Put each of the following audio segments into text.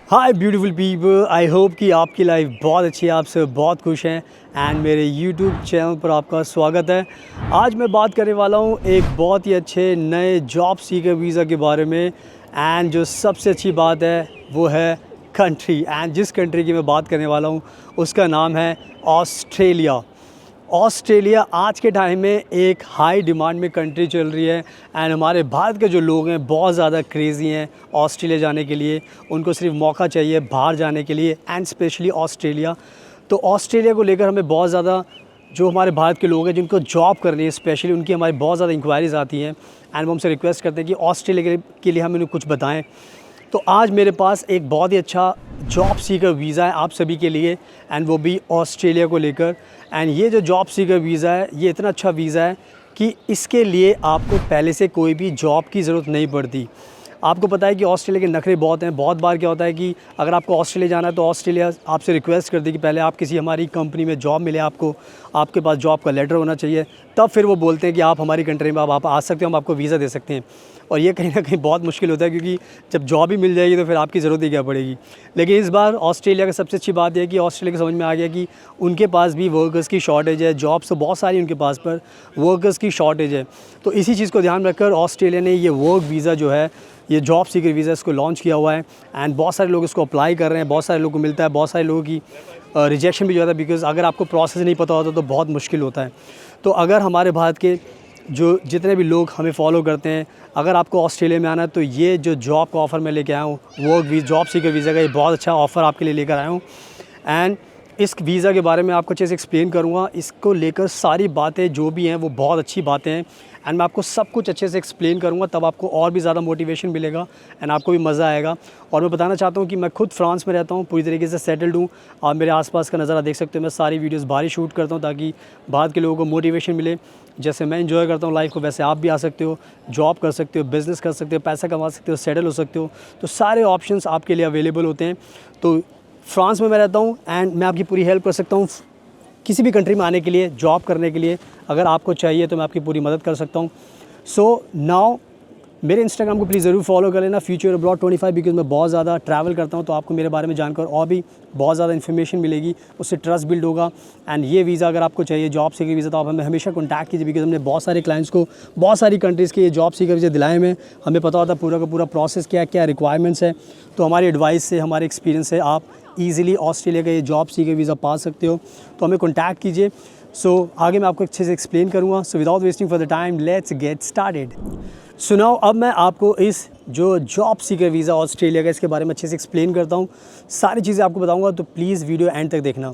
Hi beautiful people, I hope कि आपकी life बहुत अच्छी है, आप सब बहुत खुश हैं एंड मेरे यूट्यूब चैनल पर आपका स्वागत है। आज मैं बात करने वाला हूँ एक बहुत ही अच्छे नए जॉब सीकर वीज़ा के बारे में। एंड जो सबसे अच्छी बात है वो है कंट्री, एंड जिस कंट्री की मैं बात करने वाला हूँ उसका नाम है ऑस्ट्रेलिया। ऑस्ट्रेलिया आज के टाइम में एक हाई डिमांड में कंट्री चल रही है एंड हमारे भारत के जो लोग हैं बहुत ज़्यादा क्रेज़ी हैं ऑस्ट्रेलिया जाने के लिए। उनको सिर्फ मौका चाहिए बाहर जाने के लिए एंड स्पेशली ऑस्ट्रेलिया। तो ऑस्ट्रेलिया को लेकर हमें बहुत ज़्यादा जो हमारे भारत के लोग हैं जिनको जॉब करनी है स्पेशली, उनकी हमारी बहुत ज़्यादा इंक्वायरीज़ आती हैं एंड वो हमसे रिक्वेस्ट करते हैं कि ऑस्ट्रेलिया के लिए हम इन्हें कुछ बताएँ। तो आज मेरे पास एक बहुत ही अच्छा जॉब सीकर वीज़ा है आप सभी के लिए एंड वो भी ऑस्ट्रेलिया को लेकर। एंड ये जो जॉब सीकर वीज़ा है ये इतना अच्छा वीज़ा है कि इसके लिए आपको पहले से कोई भी जॉब की ज़रूरत नहीं पड़ती। आपको पता है कि ऑस्ट्रेलिया के नखरे बहुत हैं। बहुत बार क्या होता है कि अगर आपको ऑस्ट्रेलिया जाना है तो ऑस्ट्रेलिया आपसे रिक्वेस्ट करती है कि पहले आप किसी हमारी कंपनी में जॉब मिले आपको, आपके पास जॉब का लेटर होना चाहिए, तब फिर वो बोलते हैं कि आप हमारी कंट्री में आप आ सकते हो, हम आपको वीज़ा दे सकते हैं। और ये कहीं ना कहीं बहुत मुश्किल होता है क्योंकि जब जॉब ही मिल जाएगी तो फिर आपकी ज़रूरत ही क्या पड़ेगी। लेकिन इस बार ऑस्ट्रेलिया का सबसे अच्छी बात यह है कि ऑस्ट्रेलिया को समझ में आ गया कि उनके पास भी वर्कर्स की शॉर्टेज है, जॉब्स तो बहुत सारी उनके पास पर वर्कर्स की शॉर्टेज है। तो इसी चीज़ को ध्यान रखकर ऑस्ट्रेलिया ने ये वर्क वीज़ा जो है, ये जॉब सीकर वीज़ा इसको लॉन्च किया हुआ है एंड बहुत सारे लोग इसको अप्लाई कर रहे हैं, बहुत सारे लोगों को मिलता है, बहुत सारे लोगों की रिजेक्शन भी जो होता है बिकॉज़ अगर आपको प्रोसेस नहीं पता होता तो बहुत मुश्किल होता है। तो अगर हमारे भारत के जो जितने भी लोग हमें फॉलो करते हैं, अगर आपको ऑस्ट्रेलिया में आना है तो ये जो जॉब का ऑफ़र मैं लेके आया हूँ वर्क जॉब सीकर वीज़ा का, ये बहुत अच्छा ऑफ़र आपके लिए लेकर आया हूँ। एंड इस वीज़ा के बारे में आपको अच्छे से एक्सप्लेन करूँगा। इसको लेकर सारी बातें जो भी हैं वो बहुत अच्छी बातें हैं एंड मैं आपको सब कुछ अच्छे से एक्सप्लेन करूँगा, तब आपको और भी ज़्यादा मोटिवेशन मिलेगा एंड आपको भी मज़ा आएगा। और मैं बताना चाहता हूँ कि मैं खुद फ्रांस में रहता हूँ, पूरी तरीके से सेटल्ड हूँ। आप मेरे आसपास का नज़ारा देख सकते हो। मैं सारी वीडियोज़ बाहर ही शूट करता हूँ ताकि भारत के लोगों को मोटिवेशन मिले। जैसे मैं एंजॉय करता हूँ लाइफ को वैसे आप भी आ सकते हो, जॉब कर सकते हो, बिज़नेस कर सकते हो, पैसा कमा सकते हो, सेटल हो सकते हो। तो सारे ऑप्शंस आपके लिए अवेलेबल होते हैं। तो फ्रांस में मैं रहता हूँ एंड मैं आपकी पूरी हेल्प कर सकता हूँ किसी भी कंट्री में आने के लिए, जॉब करने के लिए। अगर आपको चाहिए तो मैं आपकी पूरी मदद कर सकता हूँ। सो नाउ मेरे इंस्टाग्राम को प्लीज़ ज़रूर फॉलो कर लेना, फ्यूचर अब्रॉड 25, बिकॉज़ मैं बहुत ज़्यादा ट्रैवल करता हूँ तो आपको मेरे बारे में जानकर और भी बहुत ज़्यादा इन्फॉर्मेशन मिलेगी, उससे ट्रस्ट बिल्ड होगा। एंड ये वीज़ा अगर आपको चाहिए जॉब सीकर वीज़ा तो आप हमें हमेशा कॉन्टैक्ट कीजिए बिकॉज़ हमने बहुत सारे क्लाइंट्स को बहुत सारी कंट्रीज़ के ये जॉब सीकर वीज़ा दिलाए में हमें पता होता है पूरा का पूरा प्रोसेस क्या क्या रिक्वायरमेंट्स है। तो हमारी एडवाइस से, हमारे एक्सपीरियंस से आप ईज़िली ऑस्ट्रेलिया का ये जॉब सीकर वीज़ा पा सकते हो। तो हमें कॉन्टैक्ट कीजिए। सो आगे मैं आपको अच्छे से एक्सप्लेन करूँगा। So without wasting for the time let's get started. सुनाओ, अब मैं आपको इस जो जॉब सीकर वीज़ा ऑस्ट्रेलिया का इसके बारे में अच्छे से एक्सप्लेन करता हूँ, सारी चीज़ें आपको बताऊँगा, तो प्लीज़ वीडियो एंड तक देखना।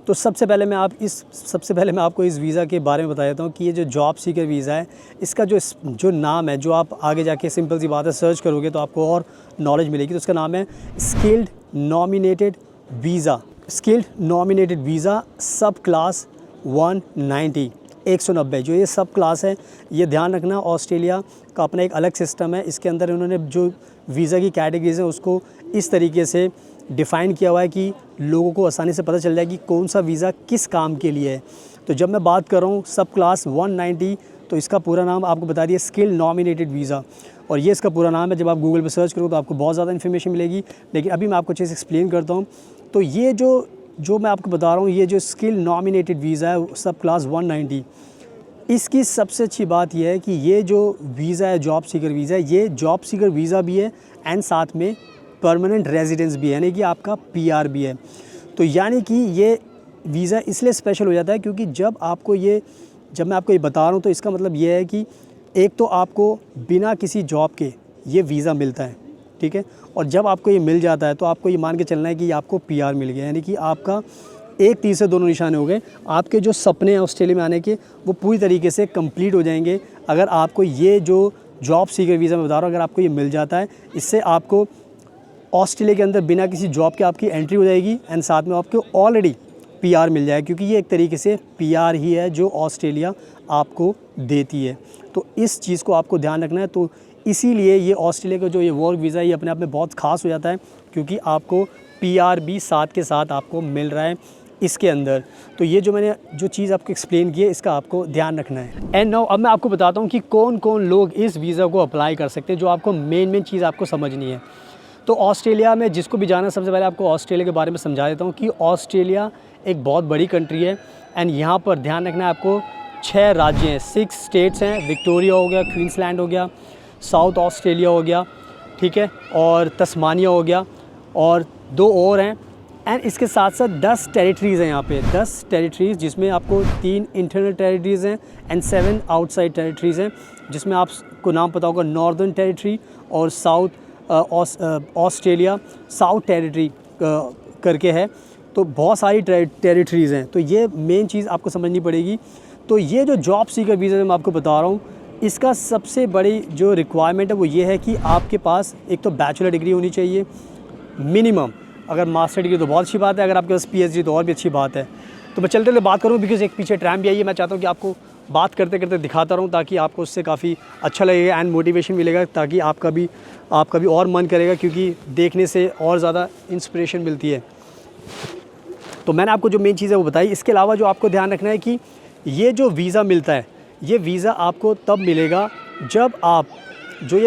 तो सबसे पहले मैं आपको इस वीज़ा के बारे में बता देता हूँ कि ये जो जॉब सीकर वीज़ा है इसका जो नाम है, जो आप आगे जाके सिंपल सी बात है सर्च करोगे तो आपको और नॉलेज मिलेगी। तो उसका नाम है skilled nominated visa. Skilled nominated visa सब क्लास 190 190 जो ये सब क्लास है, ये ध्यान रखना। ऑस्ट्रेलिया का अपना एक अलग सिस्टम है। इसके अंदर उन्होंने जो वीज़ा की कैटेगरीज़ हैं उसको इस तरीके से डिफ़ाइन किया हुआ है कि लोगों को आसानी से पता चल जाए कि कौन सा वीज़ा किस काम के लिए है। तो जब मैं बात कर रहा हूँ सब क्लास 190 तो इसका पूरा नाम आपको बता दिया स्किल नॉमिनेटेड वीज़ा, और ये इसका पूरा नाम है। जब आप गूगल पर सर्च करोगे तो आपको बहुत ज़्यादा इन्फॉर्मेशन मिलेगी, लेकिन अभी मैं आपको अच्छे से एक्सप्लेन करता हूँ। तो ये जो मैं आपको बता रहा हूँ, ये जो स्किल नॉमिनेटेड वीज़ा है सब क्लास 190, इसकी सबसे अच्छी बात यह है कि ये जो वीज़ा है जॉब सीकर वीज़ा है, ये जॉब सीकर वीज़ा भी है एंड साथ में परमानेंट रेजिडेंस भी है, यानी कि आपका पीआर भी है। तो यानी कि ये वीज़ा इसलिए स्पेशल हो जाता है क्योंकि जब मैं आपको ये बता रहा हूँ तो इसका मतलब ये है कि एक तो आपको बिना किसी जॉब के ये वीज़ा मिलता है, ठीक है। और जब आपको ये मिल जाता है तो आपको ये मान के चलना है कि आपको पीआर मिल गया, यानी कि आपका एक तीर से दोनों निशाने हो गए। आपके जो सपने हैं ऑस्ट्रेलिया में आने के वो पूरी तरीके से कंप्लीट हो जाएंगे अगर आपको ये जो जॉब सीकर वीज़ा मैं बता रहा हूँ, अगर आपको ये मिल जाता है। इससे आपको ऑस्ट्रेलिया के अंदर बिना किसी जॉब के आपकी एंट्री हो जाएगी एंड साथ में आपको ऑलरेडी पीआर मिल जाएगा, क्योंकि ये एक तरीके से पीआर ही है जो ऑस्ट्रेलिया आपको देती है। तो इस चीज़ को आपको ध्यान रखना है। तो इसीलिए ये ऑस्ट्रेलिया का जो ये वर्क वीज़ा है ये अपने आप में बहुत ख़ास हो जाता है, क्योंकि आपको पीआर भी साथ के साथ आपको मिल रहा है इसके अंदर। तो ये जो मैंने जो चीज़ आपको एक्सप्लेन की है इसका आपको ध्यान रखना है। एंड नाउ अब मैं आपको बताता हूँ कि कौन कौन लोग इस वीज़ा को अप्लाई कर सकते हैं, जो आपको मेन चीज़ आपको समझनी है। तो ऑस्ट्रेलिया में जिसको भी जाना है, सबसे पहले आपको ऑस्ट्रेलिया के बारे में समझा देता हूँ कि ऑस्ट्रेलिया एक बहुत बड़ी कंट्री है एंड यहाँ पर ध्यान रखना है आपको 6 राज्य हैं, 6 स्टेट्स हैं। विक्टोरिया हो गया, क्वींसलैंड हो गया, साउथ ऑस्ट्रेलिया हो गया, ठीक है, और तस्मानिया हो गया, और 2 और हैं। एंड इसके साथ साथ 10 टेरिटरीज़ हैं यहाँ पे, 10 टेरिटरीज़, जिसमें आपको 3 इंटरनल टेरिटरीज़ हैं एंड 7 आउटसाइड टेरिटरीज़ हैं, जिसमें आपको नाम पता होगा नॉर्दर्न टेरिटरी और साउथ ऑस्ट्रेलिया साउथ टेरिटरी करके है। तो बहुत सारी टेरिटरीज़ हैं। तो ये मेन चीज़ आपको समझनी पड़ेगी। तो ये जो जॉब सीकर वीज़ा मैं आपको बता रहा हूँ, इसका सबसे बड़ी जो रिक्वायरमेंट है वो ये है कि आपके पास एक तो बैचलर डिग्री होनी चाहिए मिनिमम। अगर मास्टर डिग्री तो बहुत अच्छी बात है, अगर आपके पास पीएचडी तो और भी अच्छी बात है। तो मैं चलते हुए बात करूँ, बिकॉज़ एक पीछे ट्रैम भी आई है। मैं चाहता हूँ कि आपको बात करते करते दिखाता रहूँ, ताकि आपको उससे काफ़ी अच्छा लगेगा एंड मोटिवेशन मिलेगा, ताकि आपका भी और मन करेगा, क्योंकि देखने से और ज़्यादा इंस्पिरेशन मिलती है। तो मैंने आपको जो मेन चीज़ है वो बताई। इसके अलावा जो आपको ध्यान रखना है कि ये जो वीज़ा मिलता है, ये वीज़ा आपको तब मिलेगा जब आप जो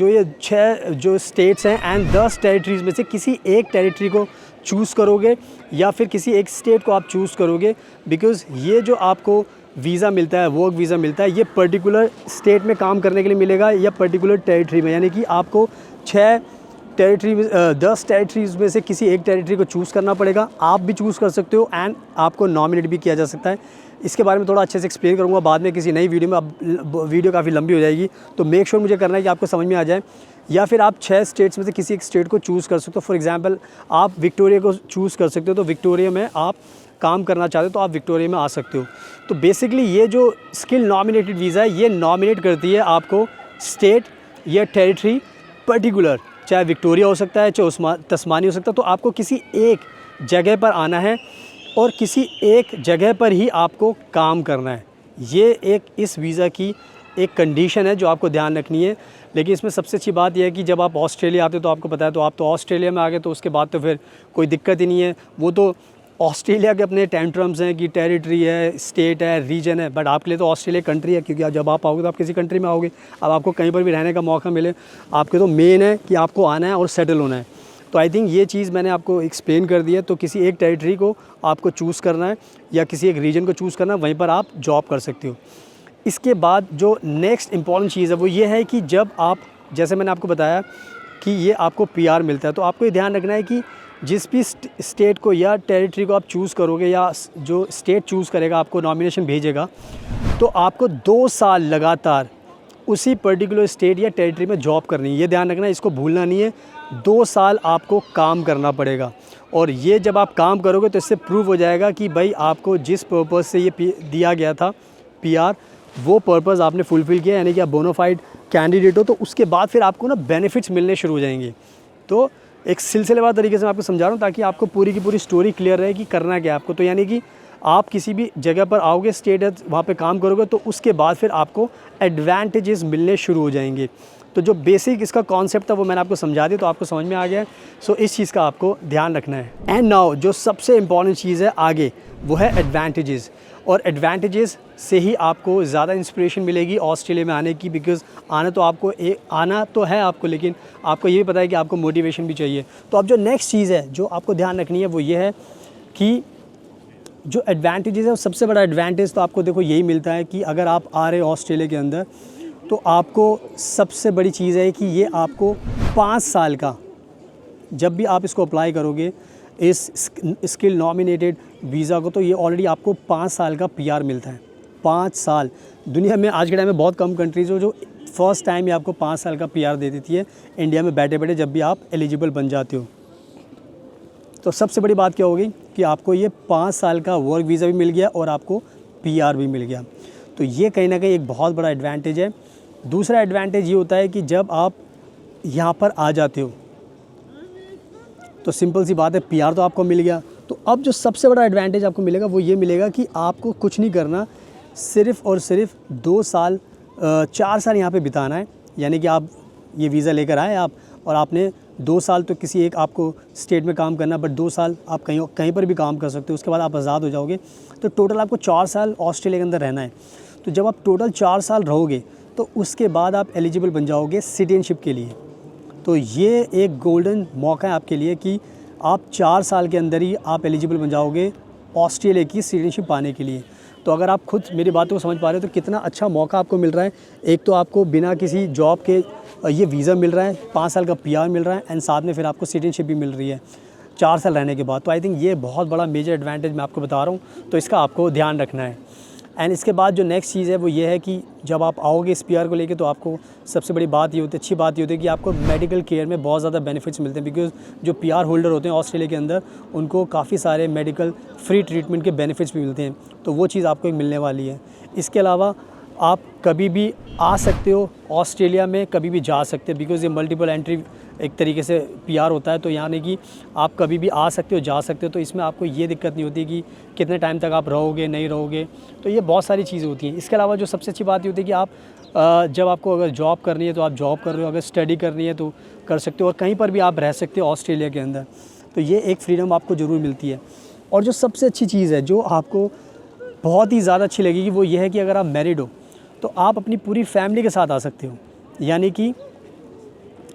ये 6 जो स्टेट्स हैं एंड 10 टेरिटरीज़ में से किसी एक टेरिटरी को चूज़ करोगे या फिर किसी एक स्टेट को आप चूज़ करोगे। बिकॉज़ ये जो आपको वीज़ा मिलता है, वर्क वीज़ा मिलता है, ये पर्टिकुलर स्टेट में काम करने के लिए मिलेगा या पर्टिकुलर टेरिटरी में। यानी कि आपको 10 टेरिटरीज़ में से किसी एक टेरिटरी को चूज़ करना पड़ेगा। आप भी चूज़ कर सकते हो एंड आपको नॉमिनेट भी किया जा सकता है। इसके बारे में थोड़ा अच्छे से एक्सप्लेन करूँगा बाद में किसी नई वीडियो में। अब वीडियो काफ़ी लंबी हो जाएगी, तो मेक श्योर मुझे करना है कि आपको समझ में आ जाए। या फिर आप 6 स्टेट्स में से किसी एक स्टेट को चूज़ कर सकते हो। फॉर एग्जांपल आप विक्टोरिया को चूज़ कर सकते हो, तो विक्टोरिया में आप काम करना चाहते हो तो आप विक्टोरिया में आ सकते हो। तो बेसिकली ये जो स्किल नॉमिनेटेड वीज़ा है, ये नॉमिनेट करती है आपको स्टेट या टेरिटरी पर्टिकुलर, चाहे विक्टोरिया हो सकता है, चाहे तस्मानी हो सकता है। तो आपको किसी एक जगह पर आना है और किसी एक जगह पर ही आपको काम करना है। ये एक इस वीज़ा की एक कंडीशन है जो आपको ध्यान रखनी है। लेकिन इसमें सबसे अच्छी बात यह है कि जब आप ऑस्ट्रेलिया आते हो तो आपको पता है, तो आप तो ऑस्ट्रेलिया में आ गए, तो उसके बाद तो फिर कोई दिक्कत ही नहीं है। वो तो ऑस्ट्रेलिया के अपने टेंट्रम्स हैं कि टेरिटरी है, स्टेट है, रीजन है, बट आपके लिए तो ऑस्ट्रेलिया कंट्री है, क्योंकि जब आप आओगे तो आप किसी कंट्री में आओगे। अब आपको कहीं पर भी रहने का मौका मिले, आपके तो मेन है कि आपको आना है और सेटल होना है। तो आई थिंक ये चीज़ मैंने आपको एक्सप्लेन कर दी है। तो किसी एक टेरिटरी को आपको चूज़ करना है या किसी एक रीजन को चूज़ करना है, वहीं पर आप जॉब कर सकते हो। इसके बाद जो नेक्स्ट इम्पॉर्टेंट चीज़ है वो ये है कि जब आप, जैसे मैंने आपको बताया कि ये आपको पीआर मिलता है, तो आपको ये ध्यान रखना है कि जिस भी स्टेट को या टेरिटरी को आप चूज़ करोगे या जो स्टेट चूज़ करेगा, आपको नॉमिनेशन भेजेगा, तो आपको 2 साल लगातार उसी पर्टिकुलर स्टेट या टेरिटरी में जॉब करनी है। ये ध्यान रखना है, इसको भूलना नहीं है। 2 साल आपको काम करना पड़ेगा, और ये जब आप काम करोगे तो इससे प्रूव हो जाएगा कि भाई आपको जिस पर्पज़ से ये दिया गया था पीआर, वो पर्पज़ आपने फुलफ़िल किया, यानी कि आप बोनाफाइड कैंडिडेट हो। तो उसके बाद फिर आपको ना बेनिफिट्स मिलने शुरू हो जाएंगे। तो एक सिलसिलेवार तरीके से मैं आपको समझा रहा हूँ, ताकि आपको पूरी की पूरी स्टोरी क्लियर रहे कि करना क्या है आपको। तो यानी कि आप किसी भी जगह पर आओगे, स्टेट है, वहाँ पे काम करोगे, तो उसके बाद फिर आपको एडवांटेजेस मिलने शुरू हो जाएंगे। तो जो बेसिक इसका कॉन्सेप्ट था वो मैंने आपको समझा दिया, तो आपको समझ में आ गया। सो इस चीज़ का आपको ध्यान रखना है। एंड नाउ जो सबसे इम्पॉर्टेंट चीज़ है आगे, वो है एडवांटेजेस। और एडवांटेजेस से ही आपको ज़्यादा इंस्पिरेशन मिलेगी ऑस्ट्रेलिया में आने की, बिकॉज़ आना तो है आपको, लेकिन आपको ये भी पता है कि आपको मोटिवेशन भी चाहिए। तो अब जो नेक्स्ट चीज़ है जो आपको ध्यान रखनी है वो ये है कि जो एडवांटेजेस है, सबसे बड़ा एडवांटेज तो आपको देखो यही मिलता है कि अगर आप आ रहे हो ऑस्ट्रेलिया के अंदर, तो आपको सबसे बड़ी चीज़ है कि ये आपको 5 साल का, जब भी आप इसको अप्लाई करोगे इस स्किल नॉमिनेटेड वीज़ा को, तो ये ऑलरेडी आपको 5 साल का पीआर मिलता है। 5 साल, दुनिया में आज के टाइम में बहुत कम कंट्रीज़ हो जो फर्स्ट टाइम ही आपको 5 साल का पीआर दे देती है इंडिया में बैठे बैठे, जब भी आप एलिजिबल बन जाते हो। तो सबसे बड़ी बात क्या होगी कि आपको ये 5 साल का वर्क वीज़ा भी मिल गया और आपको PR भी मिल गया। तो ये कहीं ना कहीं एक बहुत बड़ा एडवांटेज है। दूसरा एडवांटेज ये होता है कि जब आप यहाँ पर आ जाते हो तो सिंपल सी बात है, PR तो आपको मिल गया। तो अब जो सबसे बड़ा एडवांटेज आपको मिलेगा वो ये मिलेगा कि आपको कुछ नहीं करना, सिर्फ़ और सिर्फ 2 साल 4 साल यहाँ पे बिताना है। यानी कि आप ये वीज़ा लेकर आए आप, और आपने 2 साल तो किसी एक आपको स्टेट में काम करना, बट 2 साल आप कहीं पर भी काम कर सकते हो, उसके बाद आप आज़ाद हो जाओगे। तो टोटल आपको 4 साल ऑस्ट्रेलिया के अंदर रहना है। तो जब आप टोटल 4 साल रहोगे तो उसके बाद आप एलिजिबल बन जाओगे सिटीजनशिप के लिए। तो ये एक गोल्डन मौका है आपके लिए कि आप 4 साल के अंदर ही आप एलिजिबल बन जाओगे ऑस्ट्रेलिया की सिटीजनशिप पाने के लिए। तो अगर आप खुद मेरी बातों को समझ पा रहे हो तो कितना अच्छा मौका आपको मिल रहा है। एक तो आपको बिना किसी जॉब के ये वीज़ा मिल रहा है, 5 साल का PR मिल रहा है, एंड साथ में फिर आपको सिटीजनशिप भी मिल रही है 4 साल रहने के बाद। तो आई थिंक ये बहुत बड़ा मेजर एडवांटेज मैं आपको बता रहा हूँ, तो इसका आपको ध्यान रखना है। एंड इसके बाद जो नेक्स्ट चीज़ है वो ये है कि जब आप आओगे इस PR को लेके, तो आपको सबसे बड़ी बात ये होती है, अच्छी बात ये होती है कि आपको मेडिकल केयर में बहुत ज़्यादा बेनिफिट्स मिलते हैं। बिकॉज जो PR होल्डर होते हैं ऑस्ट्रेलिया के अंदर, उनको काफ़ी सारे मेडिकल फ्री ट्रीटमेंट के बेनिफिट्स भी मिलते हैं। तो वो चीज़ आपको एक मिलने वाली है। इसके अलावा आप कभी भी आ सकते हो ऑस्ट्रेलिया में, कभी भी जा सकते हो, बिकॉज़ ये मल्टीपल एंट्री एक तरीके से PR होता है। तो यानी कि आप कभी भी आ सकते हो, जा सकते हो। तो इसमें आपको ये दिक्कत नहीं होती कि कितने टाइम तक आप रहोगे नहीं रहोगे। तो ये बहुत सारी चीज़ें होती हैं। इसके अलावा जो सबसे अच्छी बात ये होती है कि आप जब आपको अगर जॉब करनी है तो आप जॉब कर रहे हो, अगर स्टडी करनी है तो कर सकते हो, और कहीं पर भी आप रह सकते हो ऑस्ट्रेलिया के अंदर। तो ये एक फ्रीडम आपको ज़रूर मिलती है। और जो सबसे अच्छी चीज़ है जो आपको बहुत ही ज़्यादा अच्छी लगेगी वो ये है कि अगर आप मैरिड हो तो आप अपनी पूरी फैमिली के साथ आ सकते हो। यानी कि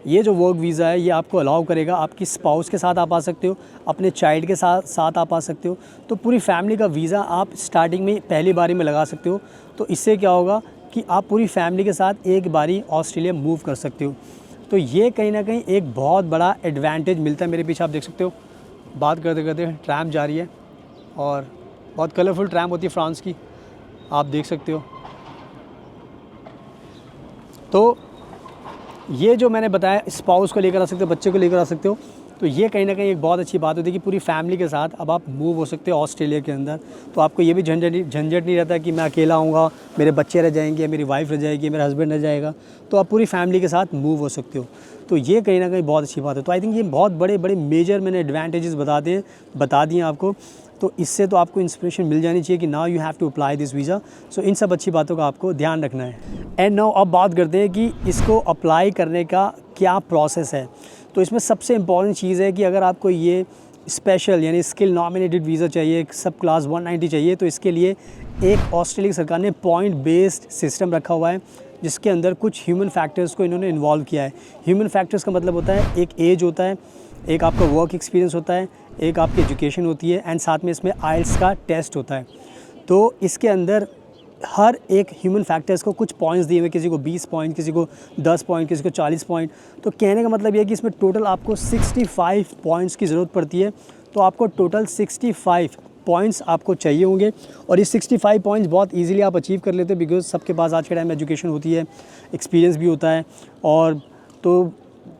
ये जो वर्क वीज़ा है ये आपको अलाउ करेगा, आपकी स्पाउस के साथ आप आ सकते हो, अपने चाइल्ड के साथ आप आ सकते हो। तो पूरी फैमिली का वीज़ा आप स्टार्टिंग में पहली बारी में लगा सकते हो। तो इससे क्या होगा कि आप पूरी फैमिली के साथ एक बारी ऑस्ट्रेलिया मूव कर सकते हो। तो ये कहीं ना कहीं एक बहुत बड़ा एडवांटेज मिलता है। मेरे पीछे आप देख सकते हो, बात करते करते ट्रैम जा रही है, और बहुत कलरफुल ट्रैम होती है फ्रांस की, आप देख सकते हो। तो ये जो मैंने बताया, स्पाउस को लेकर आ सकते हो, बच्चे को लेकर आ सकते हो। तो ये कहीं ना कहीं एक बहुत अच्छी बात होती है कि पूरी फैमिली के साथ अब आप मूव हो सकते हो ऑस्ट्रेलिया के अंदर। तो आपको ये भी झंझट नहीं रहता कि मैं अकेला आऊँगा, मेरे बच्चे रह जाएंगे, मेरी वाइफ रह जाएगी, मेरा हस्बैंड रह जाएगा। तो आप पूरी फैमिली के साथ मूव हो सकते हो। तो ये कहीं ना कहीं बहुत अच्छी बात है। तो आई थिंक ये बहुत बड़े बड़े मेजर मैंने एडवांटेजेस बता दिए आपको। तो इससे तो आपको इंस्पिरेशन मिल जानी चाहिए कि now you have to apply this visa. So इन सब अच्छी बातों का आपको ध्यान रखना है। एंड नाउ अब बात करते हैं कि इसको अप्लाई करने का क्या प्रोसेस है। तो इसमें सबसे इम्पॉर्टेंट चीज़ है कि अगर आपको ये स्पेशल यानी स्किल नॉमिनेटेड वीज़ा चाहिए, सब क्लास 190 चाहिए, तो इसके लिए एक ऑस्ट्रेलिया सरकार ने पॉइंट बेस्ड सिस्टम रखा हुआ है, जिसके अंदर कुछ ह्यूमन फैक्टर्स को इन्होंने इन्वॉल्व किया है। ह्यूमन फैक्टर्स का मतलब होता है एक एज होता है, एक आपका वर्क एक्सपीरियंस होता है, एक आपकी एजुकेशन होती है, एंड साथ में इसमें आइल्स का टेस्ट होता है। तो इसके अंदर हर एक ह्यूमन फैक्टर्स को कुछ पॉइंट्स दिए हुए, किसी को 20 पॉइंट, किसी को 10 पॉइंट, किसी को 40 पॉइंट। तो कहने का मतलब ये है कि इसमें टोटल आपको 65 पॉइंट्स की ज़रूरत पड़ती है। तो आपको टोटल 65 पॉइंट्स आपको चाहिए होंगे, और ये 65 पॉइंट्स बहुत इजीली आप अचीव कर लेते हैं, बिकॉज सबके पास आज के टाइम में एजुकेशन होती है, एक्सपीरियंस भी होता है, और तो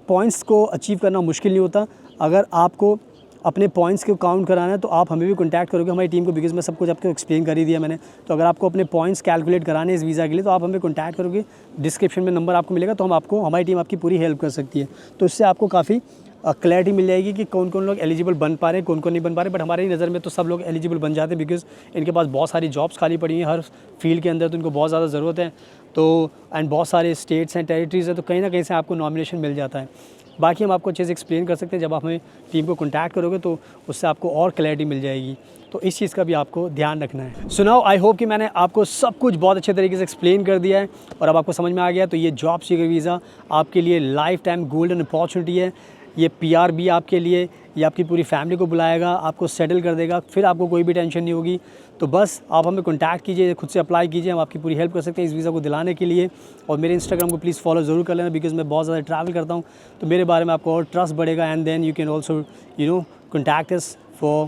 पॉइंट्स को अचीव करना मुश्किल नहीं होता। अगर आपको अपने पॉइंट्स को काउंट कराना है तो आप हमें भी कॉन्टैक्ट करोगे, हमारी टीम को, बिकॉज मैं सब कुछ आपको एक्सप्लेन कर ही दिया मैंने। तो अगर आपको अपने पॉइंट्स कैलकुलेट कराने इस वीज़ा के लिए तो आप हमें कॉन्टैक्ट करोगे, डिस्क्रिप्शन में नंबर आपको मिलेगा, तो हमारी टीम आपकी पूरी हेल्प कर सकती है। तो इससे आपको काफ़ी क्लैरिटी मिल जाएगी कि कौन कौन लोग एलिजिबल बन पा रहे हैं, कौन कौन नहीं बन पा रहे। बट हमारी नज़र में तो सब लोग एलिजिबल बन जाते हैं, बिकॉज इनके पास बहुत सारी जॉब्स खाली पड़ी हैं हर फील्ड के अंदर, तो इनको बहुत ज़्यादा ज़रूरत है। तो एंड बहुत सारे स्टेट्स एंड टेरिटरीज़ है, तो कहीं ना कहीं से आपको नॉमिनेशन मिल जाता है। बाकी हम आपको अच्छे से एक्सप्लेन कर सकते हैं, जब आप हमें टीम को कॉन्टैक्ट करोगे तो उससे आपको और क्लैरिटी मिल जाएगी। तो इस चीज़ का भी आपको ध्यान रखना है। सो नाउ आई होप कि मैंने आपको सब कुछ बहुत अच्छे तरीके से एक्सप्लेन कर दिया है और अब आपको समझ में आ गया। तो ये जॉब सीकर वीज़ा आपके लिए लाइफ टाइम गोल्डन अपॉर्चुनिटी है। ये PR भी आपके लिए, ये आपकी पूरी फैमिली को बुलाएगा, आपको सेटल कर देगा, फिर आपको कोई भी टेंशन नहीं होगी। तो बस आप हमें कॉन्टैक्ट कीजिए, खुद से अप्लाई कीजिए, हम आपकी पूरी हेल्प कर सकते हैं इस वीज़ा को दिलाने के लिए। और मेरे इंस्टाग्राम को प्लीज़ फॉलो ज़रूर कर लेना, बिकॉज मैं बहुत ज़्यादा ट्रैवल करता हूँ, तो मेरे बारे में आपको और ट्रस्ट बढ़ेगा। And then you can also contact us for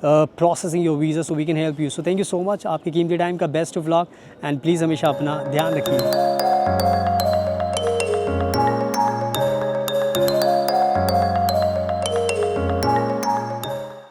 processing your visa, so we can help you. So thank you so much, आपके कीमती टाइम का best of luck, and please हमेशा अपना ध्यान रखिए।